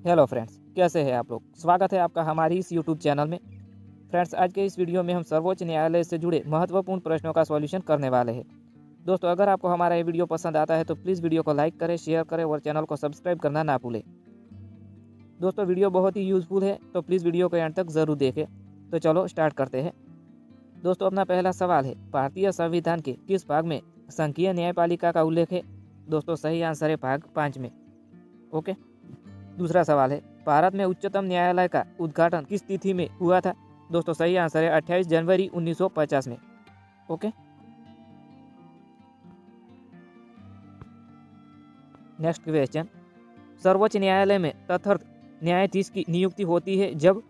Hello friends, कैसे हैं आप लोग। स्वागत है आपका हमारी इस यूट्यूब चैनल में। फ्रेंड्स, आज के इस वीडियो में हम सर्वोच्च न्यायालय से जुड़े महत्वपूर्ण प्रश्नों का सॉल्यूशन करने वाले हैं। दोस्तों, अगर आपको हमारा ये वीडियो पसंद आता है तो प्लीज़ वीडियो को लाइक करें, शेयर करें और चैनल को सब्सक्राइब करना ना भूलें। दोस्तों, वीडियो बहुत ही यूज़फुल है तो प्लीज़ वीडियो को एंड तक ज़रूर देखें। तो चलो स्टार्ट करते हैं। दोस्तों, अपना पहला सवाल है, भारतीय संविधान के किस भाग में संघीय न्यायपालिका का उल्लेख है। दोस्तों, सही आंसर है भाग 5 में। ओके। दूसरा सवाल है, भारत में उच्चतम न्यायालय का उद्घाटन किस तिथि में हुआ था। दोस्तों, सही आंसर है 28 जनवरी 1950 में। ओके। नेक्स्ट क्वेश्चन, सर्वोच्च न्यायालय में तदर्थ न्यायाधीश की नियुक्ति होती है जब।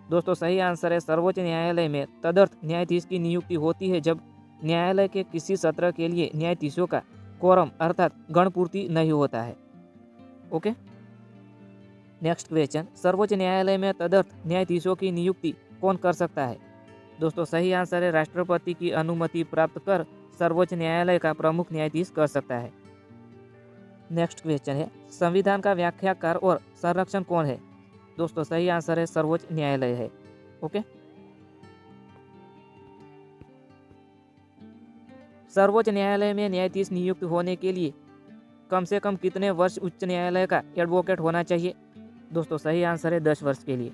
दोस्तों, सही आंसर है सर्वोच्च न्यायालय में तदर्थ न्यायाधीश की नियुक्ति होती है जब न्यायालय के किसी सत्र के लिए न्यायाधीशों का कोरम अर्थात गणपूर्ति नहीं होता है। ओके। नेक्स्ट क्वेश्चन, सर्वोच्च न्यायालय में तदर्थ न्यायाधीशों की नियुक्ति कौन कर सकता है। दोस्तों, सही आंसर है राष्ट्रपति की अनुमति प्राप्त कर सर्वोच्च न्यायालय का प्रमुख न्यायाधीश कर सकता है। नेक्स्ट क्वेश्चन है, संविधान का व्याख्याकार और संरक्षण कौन है। दोस्तों, सही आंसर है सर्वोच्च न्यायालय है। ओके। सर्वोच्च न्यायालय में न्यायाधीश नियुक्त होने के लिए कम से कम कितने वर्ष उच्च न्यायालय का एडवोकेट होना चाहिए। दोस्तों, सही आंसर है 10 वर्ष के लिए।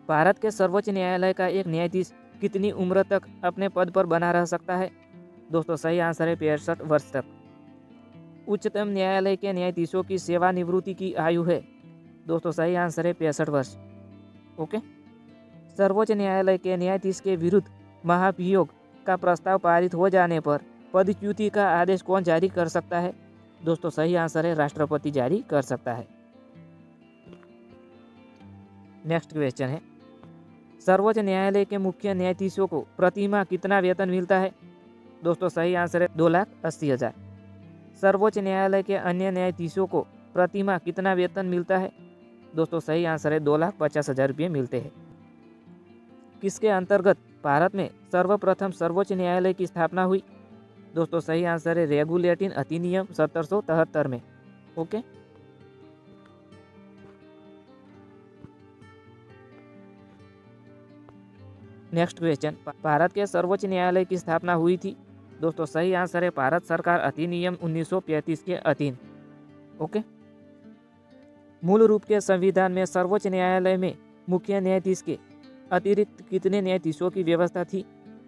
भारत के सर्वोच्च न्यायालय का एक न्यायाधीश कितनी उम्र तक अपने पद पर बना रह सकता है। दोस्तों, सही आंसर है 65 वर्ष तक। उच्चतम न्यायालय के न्यायाधीशों की सेवानिवृत्ति की आयु है। दोस्तों, सही आंसर है 65 वर्ष। ओके। सर्वोच्च न्यायालय के न्यायाधीश के विरुद्ध महाभियोग का प्रस्ताव पारित हो जाने पर पदच्युति का आदेश कौन जारी कर सकता है। दोस्तों, सही आंसर है राष्ट्रपति जारी कर सकता है। नेक्स्ट क्वेश्चन है, सर्वोच्च न्यायालय के मुख्य न्यायाधीशों को प्रतिमाह कितना वेतन मिलता है। दोस्तों, सही आंसर है 2,80,000। सर्वोच्च न्यायालय के अन्य न्यायाधीशों को प्रतिमाह कितना वेतन मिलता है। दोस्तों, सही आंसर है 2,50,000 रुपये मिलते हैं। किसके अंतर्गत भारत में सर्वप्रथम सर्वोच्च न्यायालय की स्थापना हुई। दोस्तों, सही आंसर है रेगुलेटिंग अधिनियम 1773 में। ओके। नेक्स्ट क्वेश्चन, भारत के सर्वोच्च न्यायालय की स्थापना हुई थी। दोस्तों, सही आंसर है भारत सरकार अधिनियम 1935 के अधीन। ओके। मूल रूप के संविधान में सर्वोच्च न्यायालय में मुख्य न्यायाधीश के अतिरिक्त कितने न्यायाधीशों की व्यवस्था थी।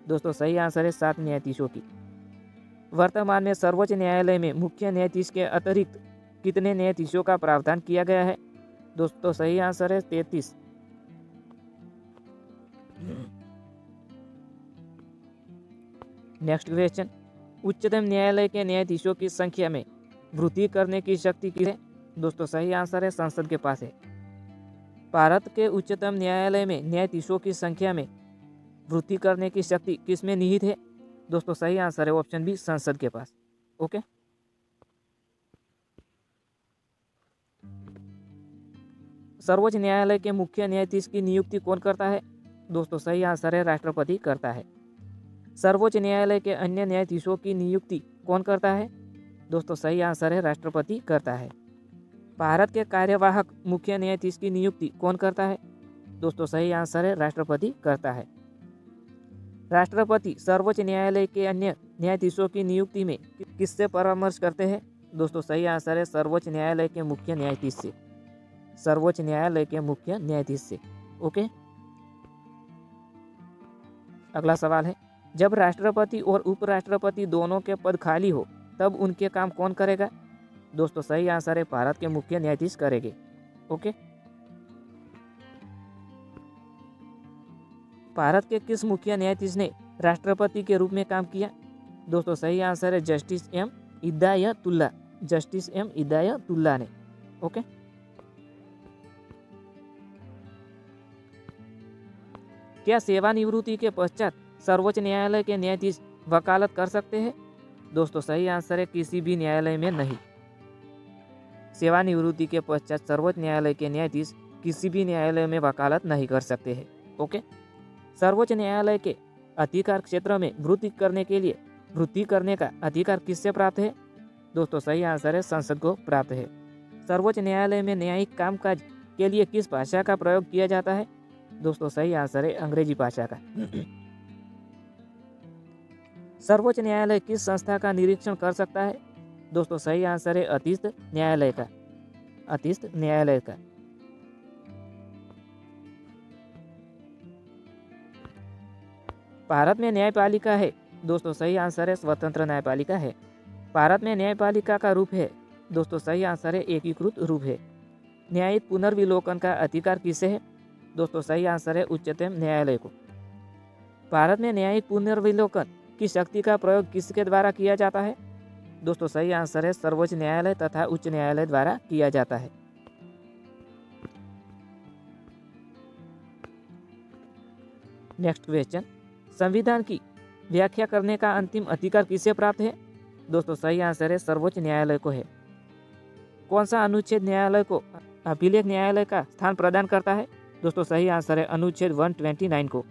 दोस्तों, सही आंसर है 7 न्यायाधीशों की। वर्तमान में सर्वोच्च न्यायालय में मुख्य न्यायाधीश के अतिरिक्त कितने न्यायाधीशों का प्रावधान किया गया है। दोस्तों, सही आंसर है 33। नेक्स्ट क्वेश्चन, उच्चतम न्यायालय के न्यायाधीशों की संख्या में वृद्धि करने की शक्ति किसे। दोस्तों, सही आंसर है संसद के पास है। भारत के उच्चतम न्यायालय में न्यायाधीशों की संख्या में वृद्धि करने की शक्ति किसमें निहित है। दोस्तों, सही आंसर है ऑप्शन बी, संसद के पास। ओके। सर्वोच्च न्यायालय के मुख्य न्यायाधीश की नियुक्ति कौन करता है। दोस्तों, सही आंसर है राष्ट्रपति करता है। सर्वोच्च न्यायालय के अन्य न्यायाधीशों की नियुक्ति कौन करता है। दोस्तों, सही आंसर है राष्ट्रपति करता है। भारत के कार्यवाहक मुख्य न्यायाधीश की नियुक्ति कौन करता है। दोस्तों, सही आंसर है राष्ट्रपति करता है। राष्ट्रपति सर्वोच्च न्यायालय के अन्य न्यायाधीशों की नियुक्ति में किससे परामर्श करते हैं। दोस्तों, सही आंसर है सर्वोच्च न्यायालय के मुख्य न्यायाधीश से। सर्वोच्च न्यायालय के मुख्य न्यायाधीश से। ओके। अगला सवाल है, जब राष्ट्रपति और उपराष्ट्रपति दोनों के पद खाली हो तब उनके काम कौन करेगा। दोस्तों, सही आंसर है भारत के मुख्य न्यायाधीश करेंगे। ओके। भारत के किस मुख्य न्यायाधीश ने राष्ट्रपति के रूप में काम किया। दोस्तों, सही आंसर है justice M Hidayatullah. Justice M Hidayatullah ने। ओके। क्या सेवानिवृत्ति के पश्चात सर्वोच्च न्यायालय के न्यायाधीश वकालत कर सकते हैं। दोस्तों, सही आंसर है किसी भी न्यायालय में नहीं। सेवानिवृत्ति के पश्चात सर्वोच्च न्यायालय के न्यायाधीश किसी भी न्यायालय में वकालत नहीं कर सकते हैं। ओके। सर्वोच्च न्यायालय के अधिकार क्षेत्र में वृद्धि करने का अधिकार किससे प्राप्त है। दोस्तों, सही आंसर है संसद को प्राप्त है। सर्वोच्च न्यायालय में न्यायिक कामकाज के लिए किस भाषा का प्रयोग किया जाता है? दोस्तों सही आंसर है अंग्रेजी भाषा का। सर्वोच्च न्यायालय किस संस्था का निरीक्षण कर सकता है? दोस्तों सही आंसर है अधीनस्थ न्यायालय का। अधीनस्थ न्यायालय का। भारत में न्यायपालिका है? दोस्तों सही आंसर है स्वतंत्र न्यायपालिका है। भारत में न्यायपालिका का रूप है? दोस्तों सही आंसर है एकीकृत रूप है। न्यायिक पुनर्विलोकन का अधिकार किसे है? दोस्तों सही आंसर है उच्चतम न्यायालय को। भारत में न्यायिक पुनर्विलोकन की शक्ति का प्रयोग किसके द्वारा किया जाता है? दोस्तों सही आंसर है सर्वोच्च न्यायालय तथा उच्च न्यायालय द्वारा किया जाता है। नेक्स्ट क्वेश्चन, संविधान की व्याख्या करने का अंतिम अधिकार किसे प्राप्त है? दोस्तों सही आंसर है सर्वोच्च न्यायालय को है। कौन सा अनुच्छेद न्यायालय को अभिलेख न्यायालय का स्थान प्रदान करता है? दोस्तों सही आंसर है अनुच्छेद 129 को।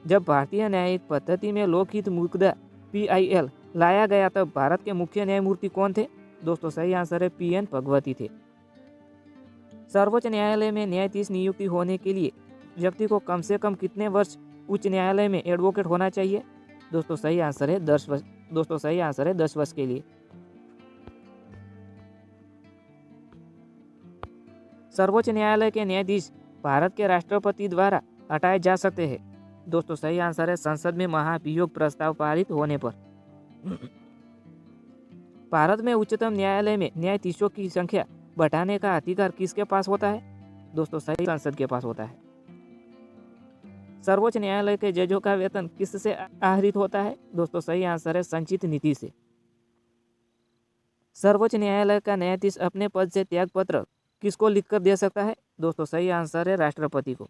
जब भारतीय न्यायिक पद्धति में लोकहित मुकदमा PIL लाया गया तब भारत के मुख्य न्यायमूर्ति कौन थे? दोस्तों सही आंसर है PN भगवती थे। सर्वोच्च न्यायालय में न्यायाधीश नियुक्ति होने के लिए व्यक्ति को कम से कम कितने वर्ष उच्च न्यायालय में एडवोकेट होना चाहिए? दोस्तों सही आंसर है 10 वर्ष। दोस्तों सही आंसर है 10 वर्ष के लिए। सर्वोच्च न्यायालय के न्यायाधीश भारत के राष्ट्रपति द्वारा हटाए जा सकते हैं? दोस्तों सही आंसर है संसद में महाभियोग प्रस्ताव पारित होने पर। भारत में उच्चतम न्यायालय में न्यायाधीशों की संख्या बढ़ाने का अधिकार किसके पास होता है? दोस्तों सही संसद के पास होता है। सर्वोच्च न्यायालय के जजों का वेतन किससे आहरित होता है? दोस्तों सही आंसर है संचित निधि से। सर्वोच्च न्यायालय का न्यायाधीश अपने पद से त्यागपत्र किसको लिखकर दे सकता है? दोस्तों सही आंसर है राष्ट्रपति को।